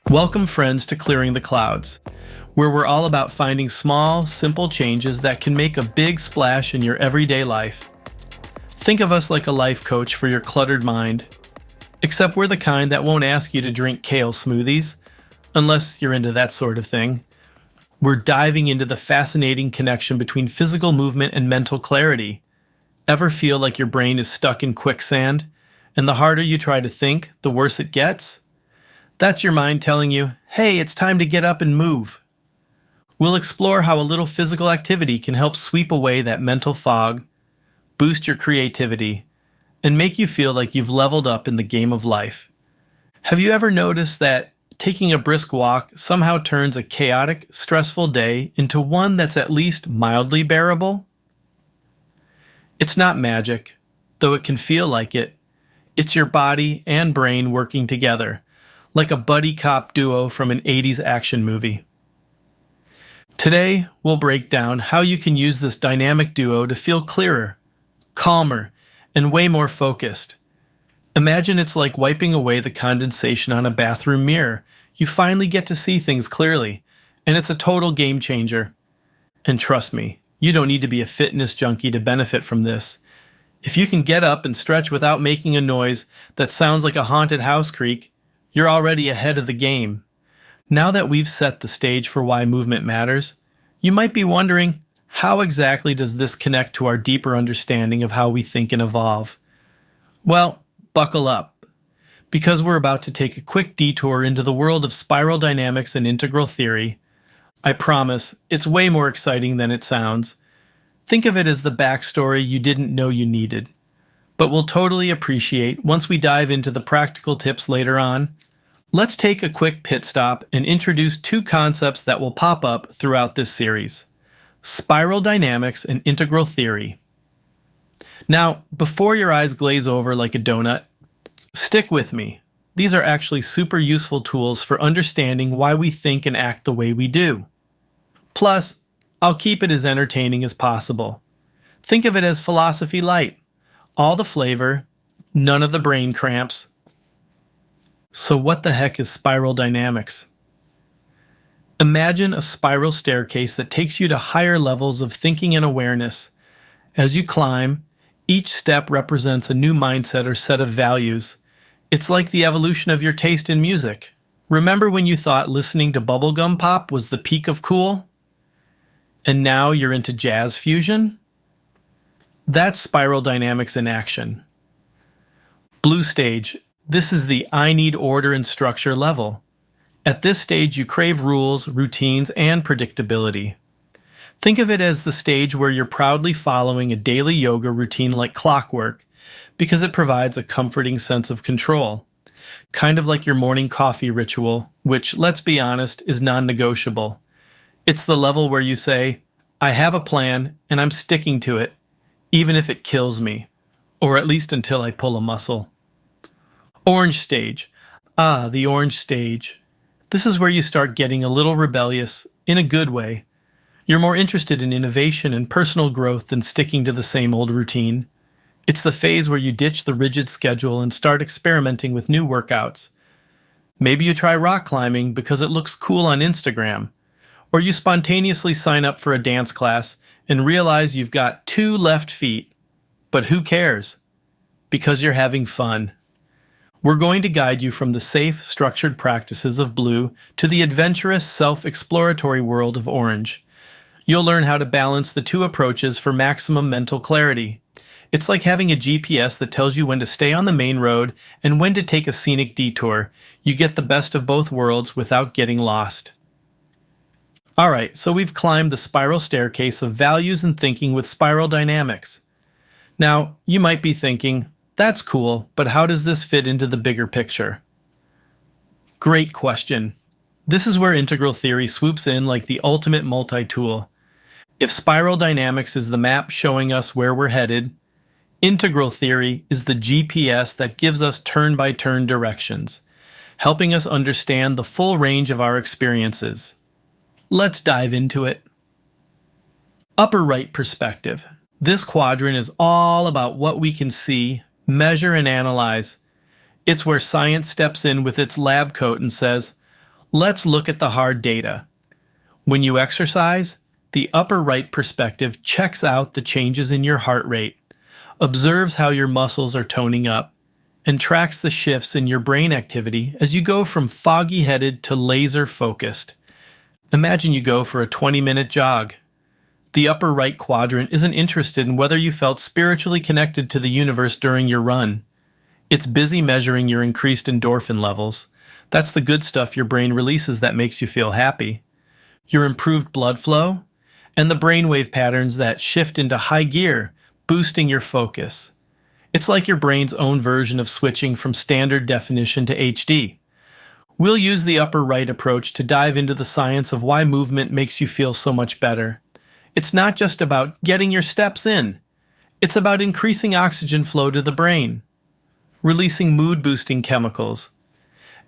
Welcome, friends, to Clearing the Clouds, where we're all about finding small, simple changes that can make a big splash in your everyday life. Think of us like a life coach for your cluttered mind, except we're the kind that won't ask you to drink kale smoothies, unless you're into that sort of thing. We're diving into the fascinating connection between physical movement and mental clarity. Ever feel like your brain is stuck in quicksand, and the harder you try to think, the worse it gets? That's your mind telling you, hey, it's time to get up and move. We'll explore how a little physical activity can help sweep away that mental fog, boost your creativity, and make you feel like you've leveled up in the game of life. Have you ever noticed that taking a brisk walk somehow turns a chaotic, stressful day into one that's at least mildly bearable? It's not magic, though it can feel like it. It's your body and brain working together, like a buddy cop duo from an 80s action movie. Today, we'll break down how you can use this dynamic duo to feel clearer, calmer, and way more focused. Imagine it's like wiping away the condensation on a bathroom mirror. You finally get to see things clearly, and it's a total game changer. And trust me, you don't need to be a fitness junkie to benefit from this. If you can get up and stretch without making a noise that sounds like a haunted house creak, you're already ahead of the game. Now that we've set the stage for why movement matters, you might be wondering, how exactly does this connect to our deeper understanding of how we think and evolve? Well, buckle up, because we're about to take a quick detour into the world of spiral dynamics and integral theory. I promise, it's way more exciting than it sounds. Think of it as the backstory you didn't know you needed, but we'll totally appreciate once we dive into the practical tips later on. Let's take a quick pit stop and introduce two concepts that will pop up throughout this series: spiral dynamics and integral theory. Now, before your eyes glaze over like a donut, stick with me. These are actually super useful tools for understanding why we think and act the way we do. Plus, I'll keep it as entertaining as possible. Think of it as philosophy light. All the flavor, none of the brain cramps. So what the heck is spiral dynamics? Imagine a spiral staircase that takes you to higher levels of thinking and awareness. As you climb, each step represents a new mindset or set of values. It's like the evolution of your taste in music. Remember when you thought listening to bubblegum pop was the peak of cool? And now you're into jazz fusion? That's spiral dynamics in action. Blue stage. This is the I need order and structure level. At this stage, you crave rules, routines, and predictability. Think of it as the stage where you're proudly following a daily yoga routine like clockwork, because it provides a comforting sense of control. Kind of like your morning coffee ritual, which, let's be honest, is non-negotiable. It's the level where you say, I have a plan, and I'm sticking to it, even if it kills me, or at least until I pull a muscle. Orange stage. Ah, the orange stage. This is where you start getting a little rebellious, in a good way. You're more interested in innovation and personal growth than sticking to the same old routine. It's the phase where you ditch the rigid schedule and start experimenting with new workouts. Maybe you try rock climbing because it looks cool on Instagram, or you spontaneously sign up for a dance class and realize you've got 2 left feet. But who cares? Because you're having fun. We're going to guide you from the safe, structured practices of blue to the adventurous, self-exploratory world of orange. You'll learn how to balance the two approaches for maximum mental clarity. It's like having a GPS that tells you when to stay on the main road and when to take a scenic detour. You get the best of both worlds without getting lost. Alright, so we've climbed the spiral staircase of values and thinking with spiral dynamics. Now, you might be thinking, that's cool, but how does this fit into the bigger picture? Great question. This is where integral theory swoops in like the ultimate multi-tool. If spiral dynamics is the map showing us where we're headed, integral theory is the GPS that gives us turn-by-turn directions, helping us understand the full range of our experiences. Let's dive into it. Upper right perspective. This quadrant is all about what we can see, measure, and analyze. It's where science steps in with its lab coat and says, Let's look at the hard data. When you exercise, the upper right perspective checks out the changes in your heart rate, observes how your muscles are toning up, and tracks the shifts in your brain activity as you go from foggy-headed to laser-focused. Imagine you go for a 20-minute jog. The upper right quadrant isn't interested in whether you felt spiritually connected to the universe during your run. It's busy measuring your increased endorphin levels. That's the good stuff your brain releases that makes you feel happy. Your improved blood flow, and the brainwave patterns that shift into high gear, boosting your focus. It's like your brain's own version of switching from standard definition to HD. We'll use the upper right approach to dive into the science of why movement makes you feel so much better. It's not just about getting your steps in. It's about increasing oxygen flow to the brain, releasing mood-boosting chemicals,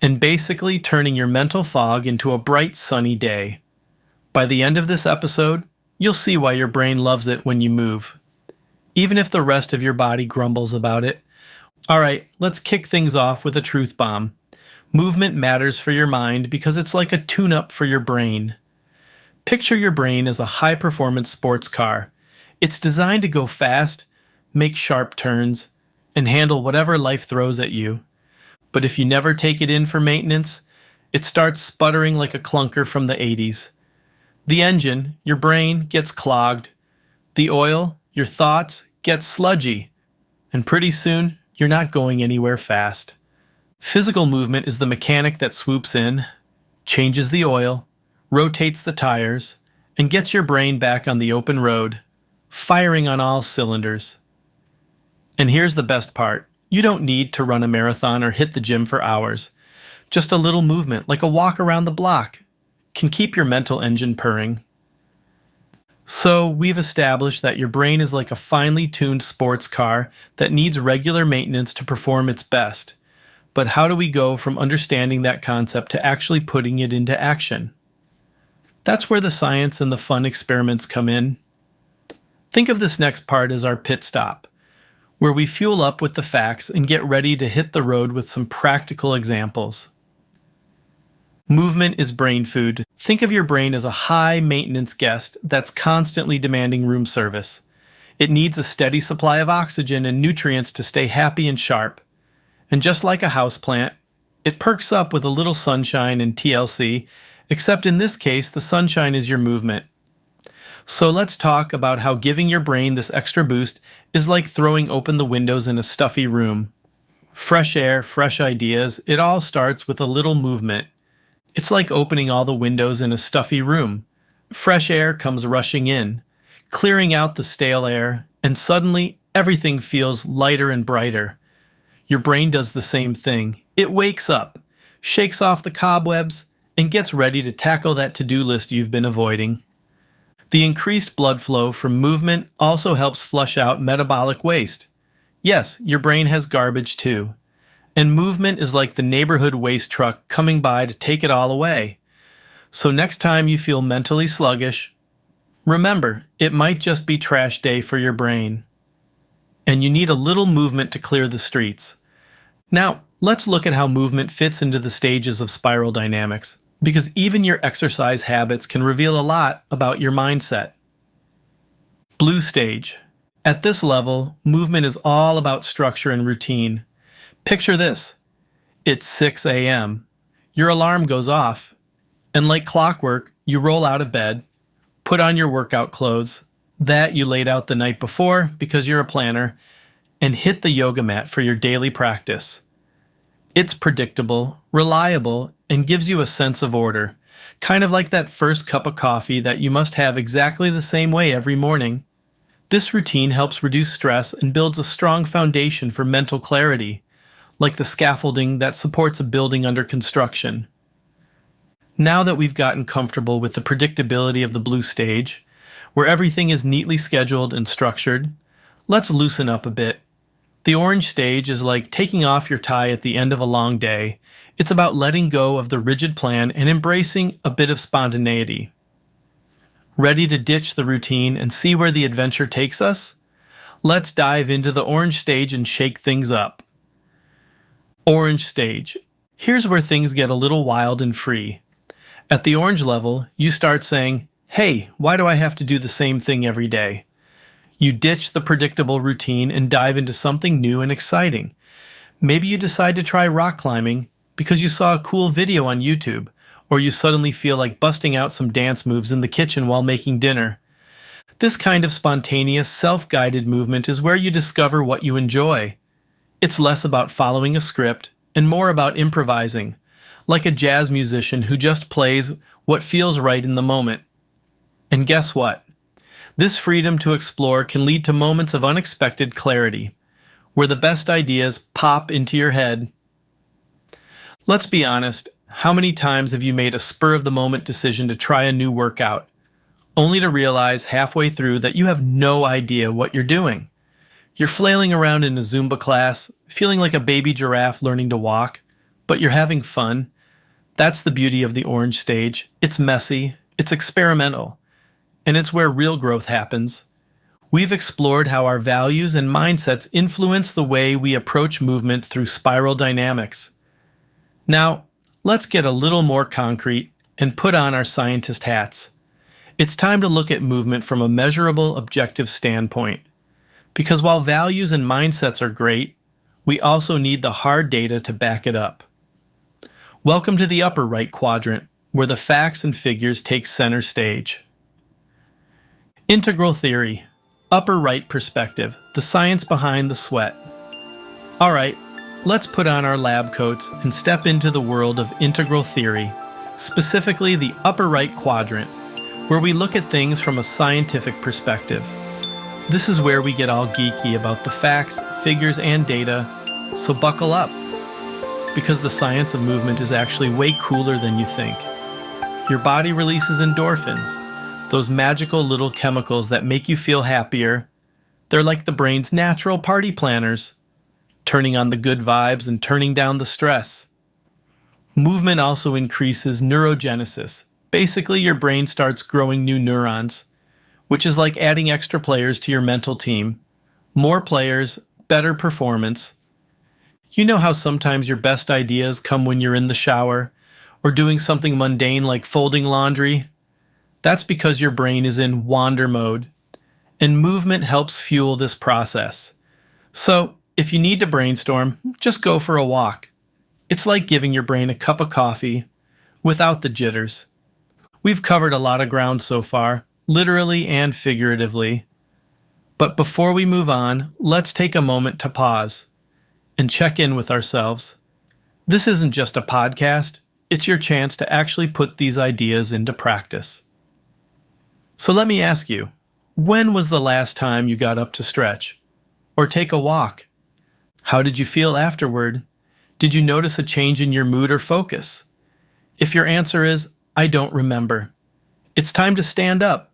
and basically turning your mental fog into a bright, sunny day. By the end of this episode, you'll see why your brain loves it when you move, even if the rest of your body grumbles about it. All right, let's kick things off with a truth bomb. Movement matters for your mind because it's like a tune-up for your brain. Picture your brain as a high-performance sports car. It's designed to go fast, make sharp turns, and handle whatever life throws at you. But if you never take it in for maintenance, it starts sputtering like a clunker from the 80s. The engine, your brain, gets clogged. The oil, your thoughts, get sludgy. And pretty soon, you're not going anywhere fast. Physical movement is the mechanic that swoops in, changes the oil, rotates the tires, and gets your brain back on the open road, firing on all cylinders. And here's the best part. You don't need to run a marathon or hit the gym for hours. Just a little movement, like a walk around the block, can keep your mental engine purring. So we've established that your brain is like a finely tuned sports car that needs regular maintenance to perform its best. But how do we go from understanding that concept to actually putting it into action? That's where the science and the fun experiments come in. Think of this next part as our pit stop, where we fuel up with the facts and get ready to hit the road with some practical examples. Movement is brain food. Think of your brain as a high-maintenance guest that's constantly demanding room service. It needs a steady supply of oxygen and nutrients to stay happy and sharp. And just like a houseplant, it perks up with a little sunshine and TLC, except in this case, the sunshine is your movement. So let's talk about how giving your brain this extra boost is like throwing open the windows in a stuffy room. Fresh air, fresh ideas, it all starts with a little movement. It's like opening all the windows in a stuffy room. Fresh air comes rushing in, clearing out the stale air, and suddenly everything feels lighter and brighter. Your brain does the same thing. It wakes up, shakes off the cobwebs, and gets ready to tackle that to-do list you've been avoiding. The increased blood flow from movement also helps flush out metabolic waste. Yes, your brain has garbage too. And movement is like the neighborhood waste truck coming by to take it all away. So next time you feel mentally sluggish, remember, it might just be trash day for your brain. And you need a little movement to clear the streets. Now, let's look at how movement fits into the stages of spiral dynamics, because even your exercise habits can reveal a lot about your mindset. Blue stage. At this level, movement is all about structure and routine. Picture this. It's 6 a.m. Your alarm goes off, and like clockwork, you roll out of bed, put on your workout clothes, that you laid out the night before because you're a planner, and hit the yoga mat for your daily practice. It's predictable, reliable, and gives you a sense of order, kind of like that first cup of coffee that you must have exactly the same way every morning. This routine helps reduce stress and builds a strong foundation for mental clarity, like the scaffolding that supports a building under construction. Now that we've gotten comfortable with the predictability of the blue stage, where everything is neatly scheduled and structured, let's loosen up a bit. The orange stage is like taking off your tie at the end of a long day. It's about letting go of the rigid plan and embracing a bit of spontaneity. Ready to ditch the routine and see where the adventure takes us? Let's dive into the orange stage and shake things up. Orange stage. Here's where things get a little wild and free. At the orange level, you start saying, "Hey, why do I have to do the same thing every day?" You ditch the predictable routine and dive into something new and exciting. Maybe you decide to try rock climbing because you saw a cool video on YouTube, or you suddenly feel like busting out some dance moves in the kitchen while making dinner. This kind of spontaneous, self-guided movement is where you discover what you enjoy. It's less about following a script and more about improvising, like a jazz musician who just plays what feels right in the moment. And guess what? This freedom to explore can lead to moments of unexpected clarity, where the best ideas pop into your head. Let's be honest, how many times have you made a spur-of-the-moment decision to try a new workout, only to realize halfway through that you have no idea what you're doing? You're flailing around in a Zumba class, feeling like a baby giraffe learning to walk, but you're having fun. That's the beauty of the orange stage. It's messy, it's experimental, and it's where real growth happens. We've explored how our values and mindsets influence the way we approach movement through spiral dynamics. Now, let's get a little more concrete and put on our scientist hats. It's time to look at movement from a measurable, objective standpoint. Because while values and mindsets are great, we also need the hard data to back it up. Welcome to the upper right quadrant, where the facts and figures take center stage. Integral theory, upper right perspective, the science behind the sweat. All right, let's put on our lab coats and step into the world of integral theory, specifically the upper right quadrant, where we look at things from a scientific perspective. This is where we get all geeky about the facts, figures, and data, so buckle up, because the science of movement is actually way cooler than you think. Your body releases endorphins, those magical little chemicals that make you feel happier. They're like the brain's natural party planners, turning on the good vibes and turning down the stress. Movement also increases neurogenesis. Basically, your brain starts growing new neurons, which is like adding extra players to your mental team. More players, better performance. You know how sometimes your best ideas come when you're in the shower, or doing something mundane like folding laundry? That's because your brain is in wander mode, and movement helps fuel this process. So, if you need to brainstorm, just go for a walk. It's like giving your brain a cup of coffee without the jitters. We've covered a lot of ground so far, literally and figuratively. But before we move on, let's take a moment to pause and check in with ourselves. This isn't just a podcast, it's your chance to actually put these ideas into practice. So let me ask you, when was the last time you got up to stretch or take a walk? How did you feel afterward? Did you notice a change in your mood or focus? If your answer is, I don't remember, it's time to stand up,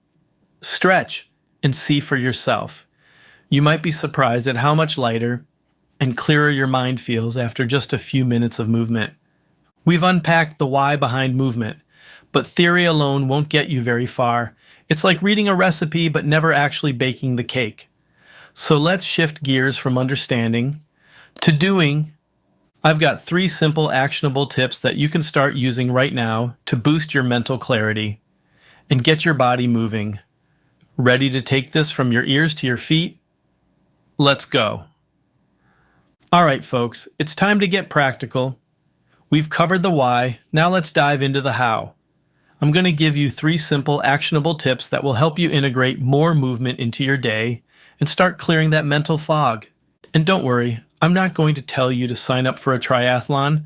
stretch, and see for yourself. You might be surprised at how much lighter and clearer your mind feels after just a few minutes of movement. We've unpacked the why behind movement, but theory alone won't get you very far. It's like reading a recipe but never actually baking the cake. So let's shift gears from understanding to doing. I've got 3 simple actionable tips that you can start using right now to boost your mental clarity and get your body moving. Ready to take this from your ears to your feet? Let's go. All right, folks, it's time to get practical. We've covered the why, now let's dive into the how. I'm going to give you 3 simple, actionable tips that will help you integrate more movement into your day and start clearing that mental fog. And don't worry, I'm not going to tell you to sign up for a triathlon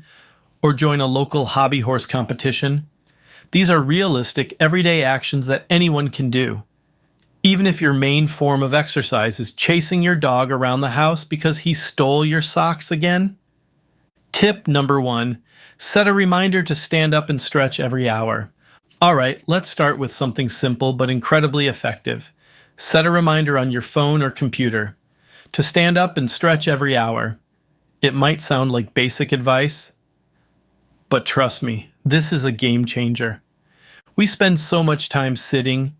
or join a local hobby horse competition. These are realistic, everyday actions that anyone can do. Even if your main form of exercise is chasing your dog around the house because he stole your socks again. Tip number 1, set a reminder to stand up and stretch every hour. All right, let's start with something simple but incredibly effective. Set a reminder on your phone or computer to stand up and stretch every hour. It might sound like basic advice, but trust me, this is a game changer. We spend so much time sitting,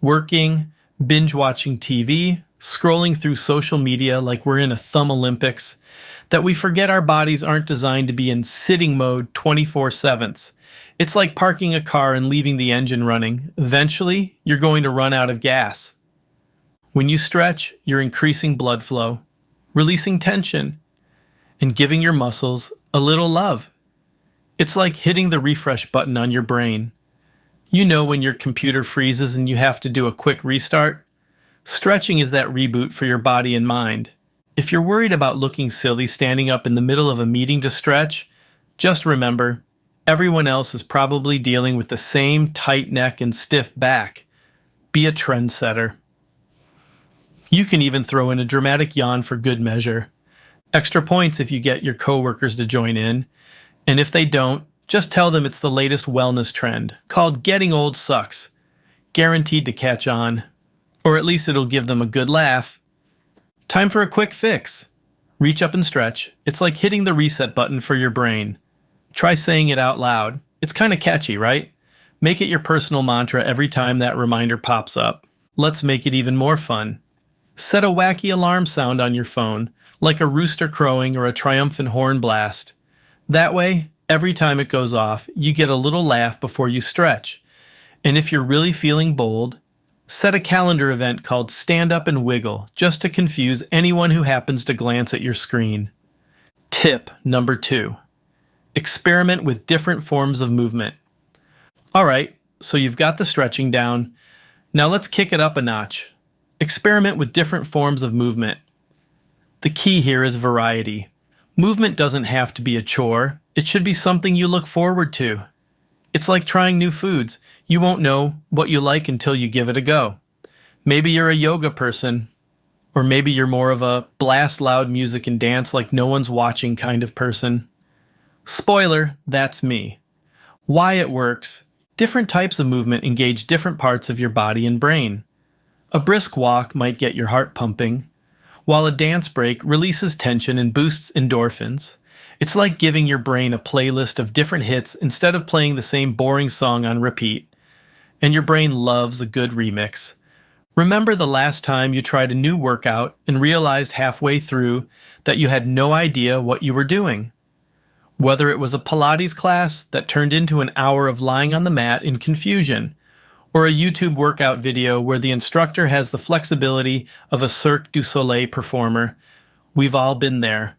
working, binge watching TV, scrolling through social media like we're in a thumb Olympics, that we forget our bodies aren't designed to be in sitting mode 24/7. It's like parking a car and leaving the engine running. Eventually, you're going to run out of gas. When you stretch, you're increasing blood flow, releasing tension, and giving your muscles a little love. It's like hitting the refresh button on your brain. You know when your computer freezes and you have to do a quick restart? Stretching is that reboot for your body and mind. If you're worried about looking silly standing up in the middle of a meeting to stretch, just remember, everyone else is probably dealing with the same tight neck and stiff back. Be a trendsetter. You can even throw in a dramatic yawn for good measure. Extra points if you get your coworkers to join in. And if they don't, just tell them it's the latest wellness trend called Getting Old Sucks. Guaranteed to catch on. Or at least it'll give them a good laugh. Time for a quick fix. Reach up and stretch. It's like hitting the reset button for your brain. Try saying it out loud. It's kind of catchy, right? Make it your personal mantra every time that reminder pops up. Let's make it even more fun. Set a wacky alarm sound on your phone, like a rooster crowing or a triumphant horn blast. That way, every time it goes off, you get a little laugh before you stretch. And if you're really feeling bold, set a calendar event called Stand Up and Wiggle, just to confuse anyone who happens to glance at your screen. Tip number 2. Experiment with different forms of movement. Alright, so you've got the stretching down. Now let's kick it up a notch. Experiment with different forms of movement. The key here is variety. Movement doesn't have to be a chore. It should be something you look forward to. It's like trying new foods. You won't know what you like until you give it a go. Maybe you're a yoga person, or maybe you're more of a blast loud music and dance like no one's watching kind of person. Spoiler, that's me. Why it works. Different types of movement engage different parts of your body and brain. A brisk walk might get your heart pumping, while a dance break releases tension and boosts endorphins. It's like giving your brain a playlist of different hits instead of playing the same boring song on repeat. And your brain loves a good remix. Remember the last time you tried a new workout and realized halfway through that you had no idea what you were doing? Whether it was a Pilates class that turned into an hour of lying on the mat in confusion, or a YouTube workout video where the instructor has the flexibility of a Cirque du Soleil performer, we've all been there.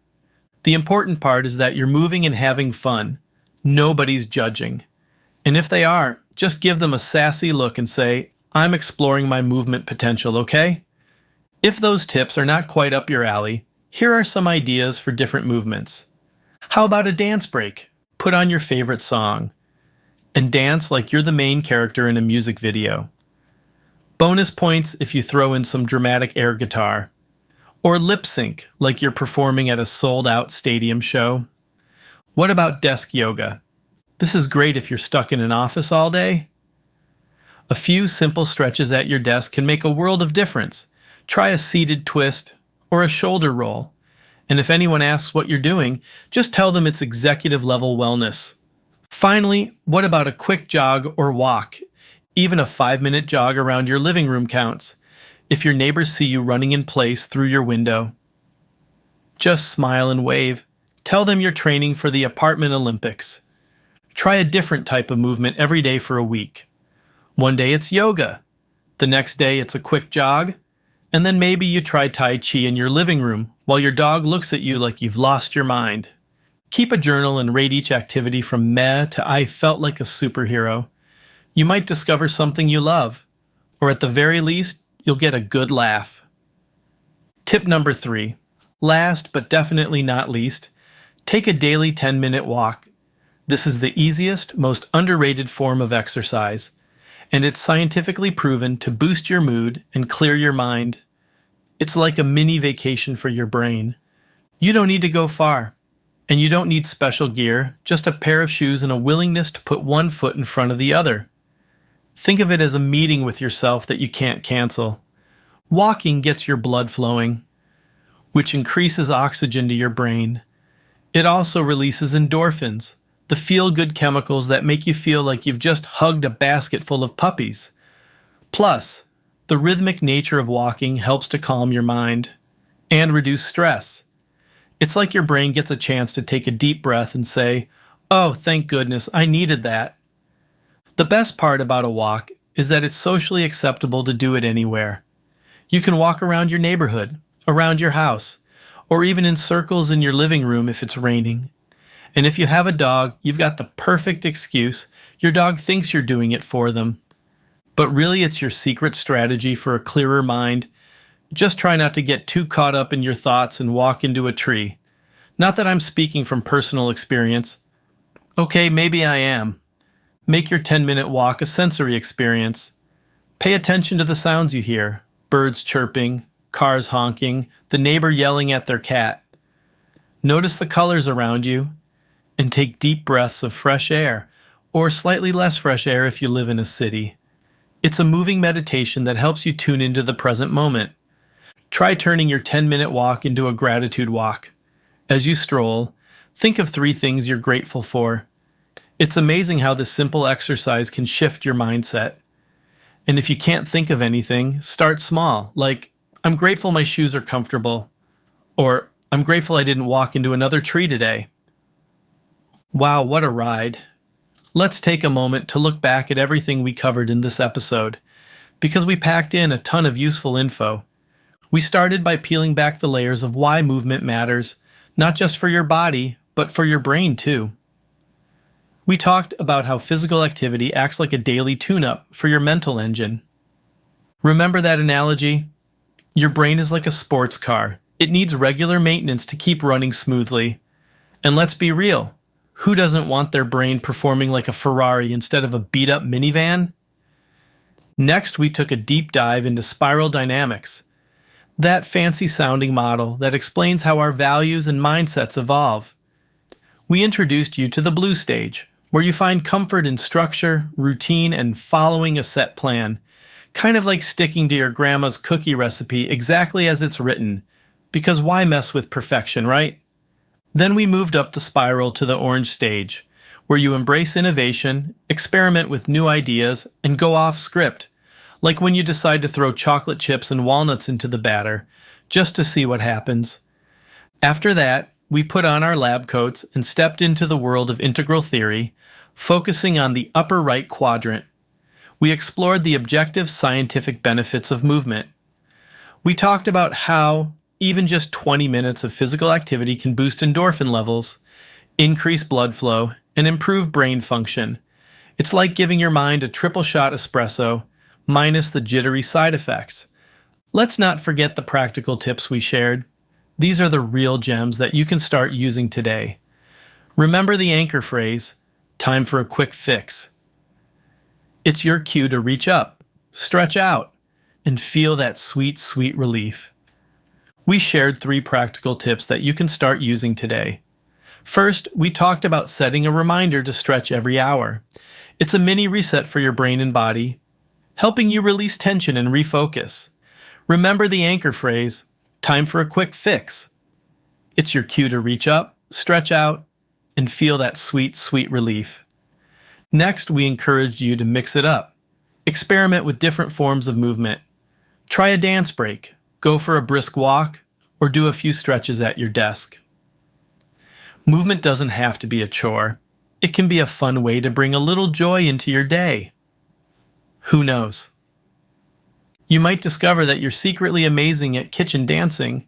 The important part is that you're moving and having fun. Nobody's judging. And if they are, just give them a sassy look and say, I'm exploring my movement potential, okay? If those tips are not quite up your alley, here are some ideas for different movements. How about a dance break? Put on your favorite song and dance like you're the main character in a music video. Bonus points if you throw in some dramatic air guitar. Or lip sync like you're performing at a sold-out stadium show. What about desk yoga? This is great if you're stuck in an office all day. A few simple stretches at your desk can make a world of difference. Try a seated twist or a shoulder roll. And if anyone asks what you're doing, just tell them it's executive level wellness. Finally, what about a quick jog or walk? Even a 5-minute jog around your living room counts. If your neighbors see you running in place through your window, just smile and wave. Tell them you're training for the apartment Olympics. Try a different type of movement every day for a week. One day it's yoga. The next day it's a quick jog. And then maybe you try Tai Chi in your living room while your dog looks at you like you've lost your mind. Keep a journal and rate each activity from meh to I felt like a superhero. You might discover something you love, or at the very least, you'll get a good laugh. Tip number 3. Last but definitely not least, take a daily 10-minute walk. This is the easiest, most underrated form of exercise, and it's scientifically proven to boost your mood and clear your mind. It's like a mini vacation for your brain. You don't need to go far, and you don't need special gear, just a pair of shoes and a willingness to put one foot in front of the other. Think of it as a meeting with yourself that you can't cancel. Walking gets your blood flowing, which increases oxygen to your brain. It also releases endorphins, the feel-good chemicals that make you feel like you've just hugged a basket full of puppies. Plus, The rhythmic nature of walking helps to calm your mind and reduce stress. It's like your brain gets a chance to take a deep breath and say, "Oh, thank goodness, I needed that." The best part about a walk is that it's socially acceptable to do it anywhere. You can walk around your neighborhood, around your house, or even in circles in your living room if it's raining. And if you have a dog, you've got the perfect excuse. Your dog thinks you're doing it for them. But really, it's your secret strategy for a clearer mind. Just try not to get too caught up in your thoughts and walk into a tree. Not that I'm speaking from personal experience. Okay, maybe I am. Make your 10-minute walk a sensory experience. Pay attention to the sounds you hear: birds chirping, cars honking, the neighbor yelling at their cat. Notice the colors around you, and take deep breaths of fresh air, or slightly less fresh air if you live in a city. It's a moving meditation that helps you tune into the present moment. Try turning your 10-minute walk into a gratitude walk. As you stroll, think of 3 things you're grateful for. It's amazing how this simple exercise can shift your mindset. And if you can't think of anything, start small, like, "I'm grateful my shoes are comfortable," or "I'm grateful I didn't walk into another tree today." Wow, what a ride. Let's take a moment to look back at everything we covered in this episode, because we packed in a ton of useful info. We started by peeling back the layers of why movement matters, not just for your body, but for your brain too. We talked about how physical activity acts like a daily tune-up for your mental engine. Remember that analogy? Your brain is like a sports car. It needs regular maintenance to keep running smoothly. And let's be real, who doesn't want their brain performing like a Ferrari instead of a beat-up minivan? Next, we took a deep dive into spiral dynamics, that fancy-sounding model that explains how our values and mindsets evolve. We introduced you to the blue stage, where you find comfort in structure, routine, and following a set plan, kind of like sticking to your grandma's cookie recipe exactly as it's written, because why mess with perfection, right? Then we moved up the spiral to the orange stage, where you embrace innovation, experiment with new ideas, and go off script, like when you decide to throw chocolate chips and walnuts into the batter, just to see what happens. After that, we put on our lab coats and stepped into the world of integral theory, focusing on the upper right quadrant. We explored the objective scientific benefits of movement. We talked about how even just 20 minutes of physical activity can boost endorphin levels, increase blood flow, and improve brain function. It's like giving your mind a triple shot espresso, minus the jittery side effects. Let's not forget the practical tips we shared. These are the real gems that you can start using today. Remember the anchor phrase, "Time for a quick fix." It's your cue to reach up, stretch out, and feel that sweet, sweet relief. We shared 3 practical tips that you can start using today. First, we talked about setting a reminder to stretch every hour. It's a mini reset for your brain and body, helping you release tension and refocus. Remember the anchor phrase, "Time for a quick fix." It's your cue to reach up, stretch out, and feel that sweet, sweet relief. Next, we encouraged you to mix it up. Experiment with different forms of movement. Try a dance break, go for a brisk walk, or do a few stretches at your desk. Movement doesn't have to be a chore. It can be a fun way to bring a little joy into your day. Who knows? You might discover that you're secretly amazing at kitchen dancing,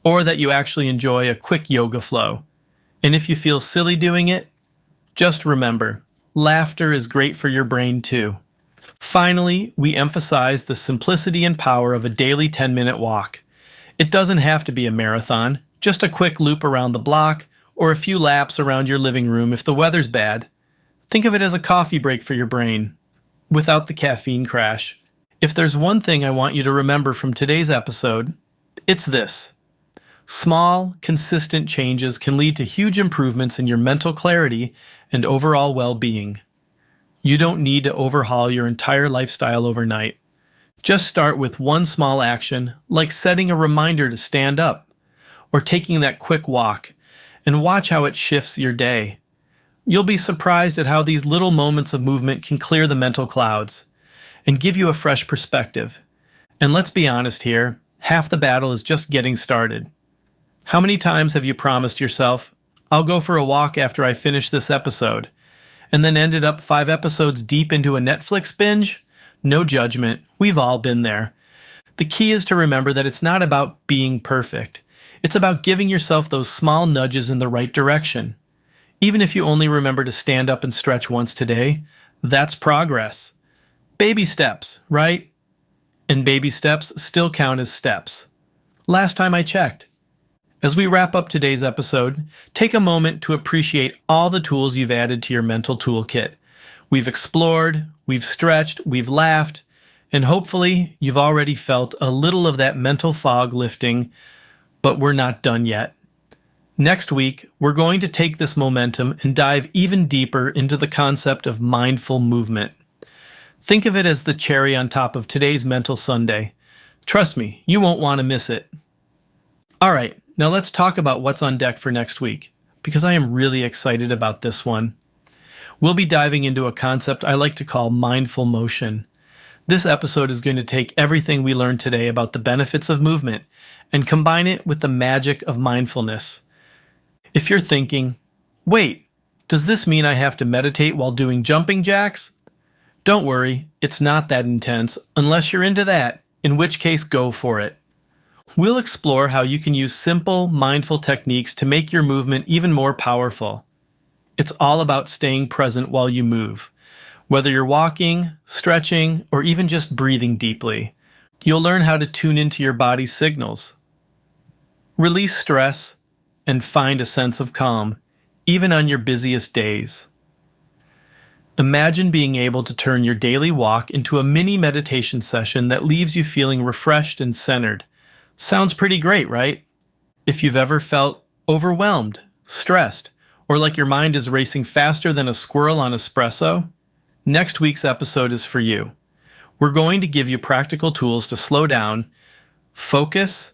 or that you actually enjoy a quick yoga flow. And if you feel silly doing it, just remember, laughter is great for your brain too. Finally, we emphasize the simplicity and power of a daily 10-minute walk. It doesn't have to be a marathon, just a quick loop around the block, or a few laps around your living room if the weather's bad. Think of it as a coffee break for your brain, without the caffeine crash. If there's one thing I want you to remember from today's episode, it's this. Small, consistent changes can lead to huge improvements in your mental clarity and overall well-being. You don't need to overhaul your entire lifestyle overnight. Just start with one small action, like setting a reminder to stand up, or taking that quick walk, and watch how it shifts your day. You'll be surprised at how these little moments of movement can clear the mental clouds and give you a fresh perspective. And let's be honest here, half the battle is just getting started. How many times have you promised yourself, I'll go for a walk after I finish this episode, and then ended up 5 episodes deep into a Netflix binge? No judgment, we've all been there. The key is to remember that it's not about being perfect. It's about giving yourself those small nudges in the right direction. Even if you only remember to stand up and stretch once today, that's progress. Baby steps, right? And baby steps still count as steps. Last time I checked. As we wrap up today's episode, take a moment to appreciate all the tools you've added to your mental toolkit. We've explored, we've stretched, we've laughed, and hopefully you've already felt a little of that mental fog lifting, but we're not done yet. Next week, we're going to take this momentum and dive even deeper into the concept of mindful movement. Think of it as the cherry on top of today's Mental Sunday. Trust me, you won't want to miss it. All right, now let's talk about what's on deck for next week, because I am really excited about this one. We'll be diving into a concept I like to call mindful motion. This episode is going to take everything we learned today about the benefits of movement and combine it with the magic of mindfulness. If you're thinking, wait, does this mean I have to meditate while doing jumping jacks? Don't worry, it's not that intense unless you're into that, in which case go for it. We'll explore how you can use simple, mindful techniques to make your movement even more powerful. It's all about staying present while you move. Whether you're walking, stretching, or even just breathing deeply, you'll learn how to tune into your body's signals. Release stress and find a sense of calm, even on your busiest days. Imagine being able to turn your daily walk into a mini meditation session that leaves you feeling refreshed and centered. Sounds pretty great, right? If you've ever felt overwhelmed, stressed, or like your mind is racing faster than a squirrel on espresso, next week's episode is for you. We're going to give you practical tools to slow down, focus,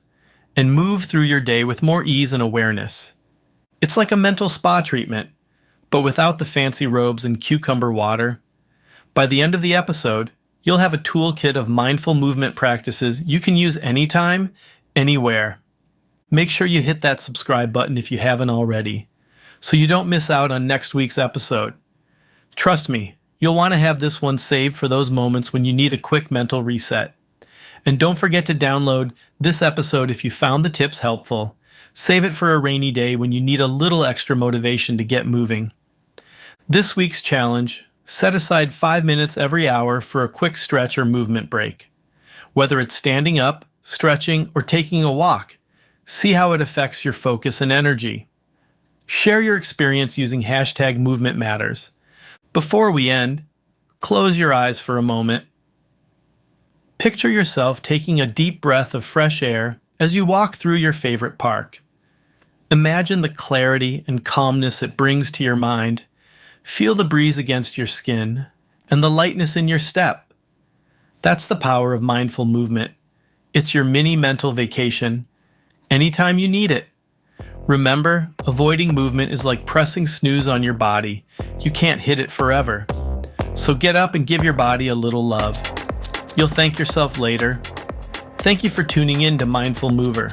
and move through your day with more ease and awareness. It's like a mental spa treatment, but without the fancy robes and cucumber water. By the end of the episode, you'll have a toolkit of mindful movement practices you can use anytime, anywhere. Make sure you hit that subscribe button if you haven't already, so you don't miss out on next week's episode. Trust me, you'll want to have this one saved for those moments when you need a quick mental reset. And don't forget to download this episode if you found the tips helpful. Save it for a rainy day when you need a little extra motivation to get moving. This week's challenge: set aside 5 minutes every hour for a quick stretch or movement break. Whether it's standing up, stretching, or taking a walk, see how it affects your focus and energy. Share your experience using #MovementMatters. Before we end, close your eyes for a moment. Picture yourself taking a deep breath of fresh air as you walk through your favorite park. Imagine the clarity and calmness it brings to your mind. Feel the breeze against your skin and the lightness in your step. That's the power of mindful movement. It's your mini mental vacation, anytime you need it. Remember, avoiding movement is like pressing snooze on your body. You can't hit it forever. So get up and give your body a little love. You'll thank yourself later. Thank you for tuning in to Mindful Mover.